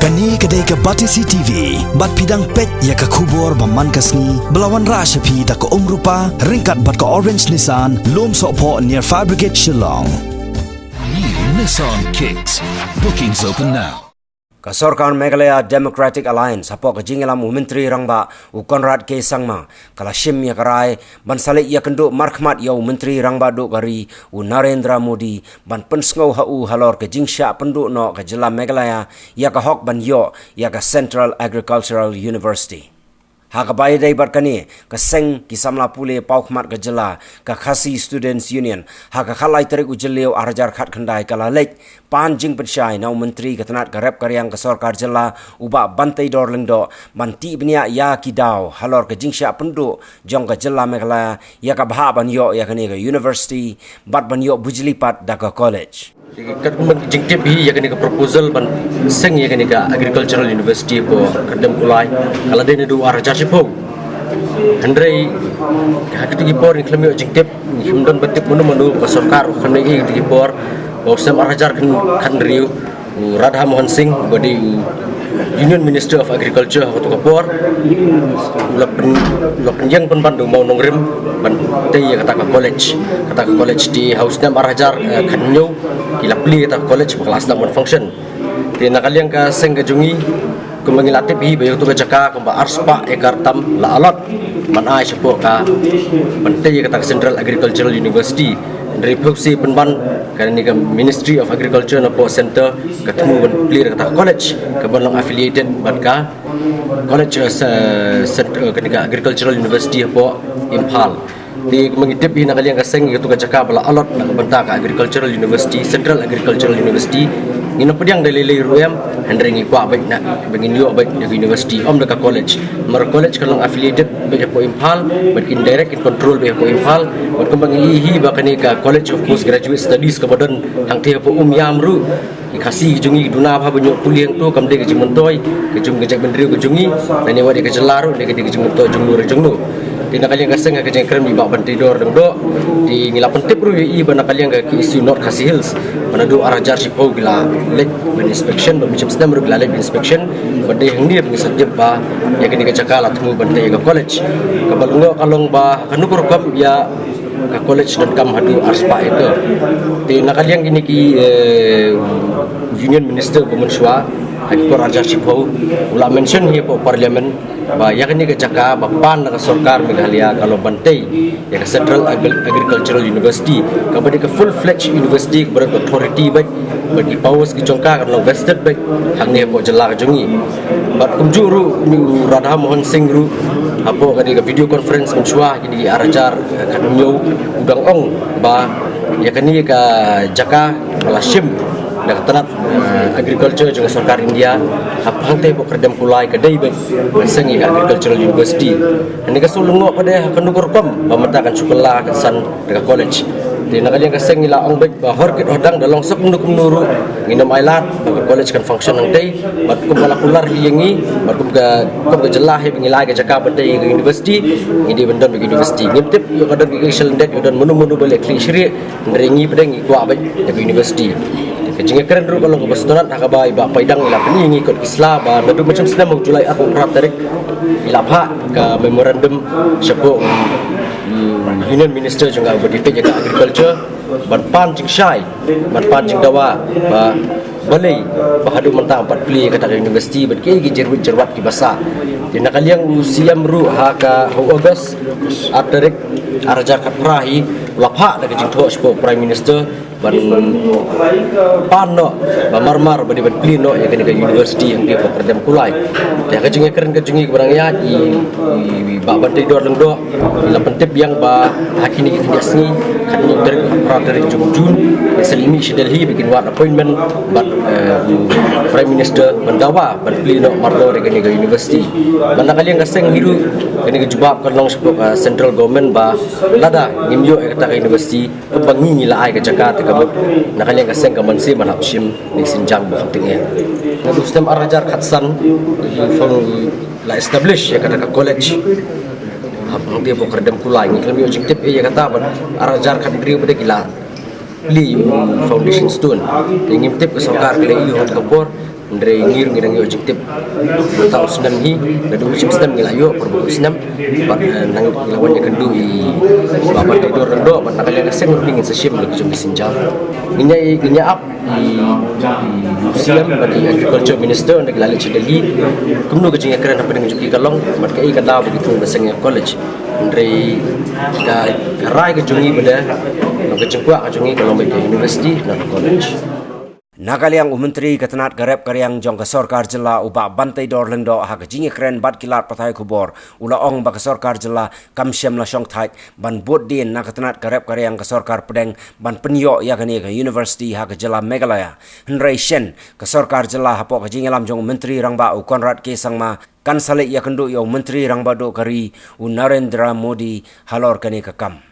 Kani kedai ke Batisi TV, bat pidang pet ya ke kubur baman kasni, belawan rasyapi da ke rupa, ringkat bat ke Orange Nissan, lom sokpo near Fire Brigade Shillong. New Nissan Kicks. Bookings open now. Kasorkan Meghalaya Democratic Alliance hapok kejingelam Menteri Rangba u Konrad K Sangma kala shim ya karai ban salik ya kenduk markhmat ya Menteri Rangba duk gari u Narendra Modi ban pensngau hu halor kejingsya penduk no ke Jela Meghalaya ya ka hok ban yo ya ka Central Agricultural University. Hakabai dai barkani ka seng kisamla pule paukmat ke Jela ka Khasi Students Union haka khalai tarik ujeleu arjar khat khandai kala lek pan jing pensyai nau menteri ketenat garep karyang ke Sorkar Jela uba bantai dor lengdo manti bnia ya kidau halor ke jingsya penduk jong ke Jela Meghalaya ya ka bha ban yo ya kani ke university bat ban yo bujlipat da ka college. Kat jingtip hi ya kani ka proposal ban seng ya kani ka agricultural university po kadam kulai kala dene du arjar sipo handrai ka tigi por ni klamio jingtip himdon batip munu ka sarkar khamne hi tigi por bosam arjar kan riu Radha Mohan Singh bodi Union Minister of Agriculture hatu kapor lapen yang penbandu mau nongrim ban tei ya kata college di house nam arhajar khanyo kilapli kata college kelas nam function di nakaliang ka seng ka jungi kumangilatip hi bayo tu jaka kumba arspa ekartam la alot man ai sepo ka bante ya kata Central Agricultural University dari Pupsi penban kan ni Ministry of Agriculture na po center ketemu ban clear kata college kebanlang affiliated badka college ketika Agricultural University po Impal di mengitip ina kalian kaseng itu kajaka bala alot na banta ka Agricultural University Central Agricultural University ngino pediang dalilai ruam handring ikwa baik na bangin yo baik di university om dekat college mer college kalau affiliated baik po Impal but indirect in control baik po Impal but kembang ihi bakani ka College of Postgraduate Studies kemudian hang te po yamru ikasi jungi duna apa banyak kuliah tu kamde ke jimontoy ke jung gejak bendri ke jungi dan ni wadi ke jelaru ni ke jimontoy jungnu di nakaliang kaseng ke jeng krem di bak bantidor dengdo di ngilapan tip ru i bana kaliang ke isu North Khasi Hills mana do arajar sipo gila lek ben inspection ben macam sedam ru gila lek inspection bade hang dia pengisat dia ba ya kini ke cakala temu bante ke college ke balungo kalong ba kanu program ya ke college dan kam hadu arspa itu di nakaliang gini ki Union Minister Bumenswa Akipor Raja Sipo ula mention hi po parliament ba yakni ke caka bapan ka sarkar Meghalaya kalau bantai ya ke Central Agricultural University kabadi ke full fledged university kepada authority baik bagi powers ki jongka kan vested baik hang ni po jela jungi bat kumjuru ni Radha Mohan Singh ru apo kadi ke video conference mensua jadi arajar kan nyu udang ong ba yakni ke jaka malashim dah ketenat agriculture juga sarkar India hang te po kerdam kulai kedai baik sengi Agricultural University ani ka sulungo pada kandukur kom pamatakan sekolah kesan dekat college di nakaliang kaseng ila ong baik bahor kit hodang dalong sok nduk nuru nginam ailat ke college kan function nang tei bat kum balakular hiyengi bat kum ga jelah he bingilai ke jaka badai ke university ngidi bendon ke university ngintip yo kadar ke excellent yo dan menu balik kli syri ndrengi pedeng ikwa baik ke university kejinga keren ru kalau kebestulan hakabai ba paidang ila pening ikut Islam ba nadu macam senam julai aku kerap tarik ila pha ke memorandum sepo Union Minister juga berdiri jaga agriculture ban pan jing syai ban pan jing dawa ba balai bahadu mentang 4 pli kata university berke jerwat ki basa di nakaliang usiam ru haka August atarik arja kaprahi lapha daga jing tho sepo Prime Minister ban pano bamarmar badi ban plino ya kene ke university yang dia pekerjaan kulai ya kejungi keren kejungi barang ya i ba ban tidor lengdo la pentip yang ba hakini ke sini kan dari Jun selimi Delhi bikin wat appointment but Prime Minister mendawa ban plino mardo ke kene ke university mana kali yang kaseng hiru kene ke jubab kan long sepok central government ba lada ngimyo kata ke university kebangi la ai ke Jakarta nakaliang kaseng kamansi manapsim ni sinjang baktingnya ngadu sistem arajar khatsan la establish ya kata college hang dia pokerdam kulai ni kalau objektif ya kata arajar kadri pada gila li foundation stone ingin tip ke sarkar kali iyo kapor Andre ngir ngirang yo objektif tahun senam hi nadu ucap senam ngelayo perbu senam nang lawan ya kendu i babat tidur rendo ban nakal yang sen ngingin sesim lagi jom disinjam nginya up i siam bagi agriculture minister ndak lalu cedeli kumno kejing keren apa dengan juki kalong mat kai kada begitu basangnya college Andre ka rai kejungi pada kejengkuak kejungi kalong bagi university dan college. Nakaliang Menteri Ketenat Garep Karyang Jong Kesorkar Jela ubak bantai dor lendo ha kejingi keren bat kilat patai kubor ula ong ba Kesorkar Jela kamsyam la syong thait ban bot din na Ketenat Garep Karyang Kesorkar Pedeng ban penyo ya kani ke University ha ke Jela Meghalaya Henry Shen Kesorkar Jela ha pok kejingi lam jong Menteri Rangba u Konrad K Sangma kan salik ya kendu yo Menteri Rangba do kari u Narendra Modi halor kani ke kam.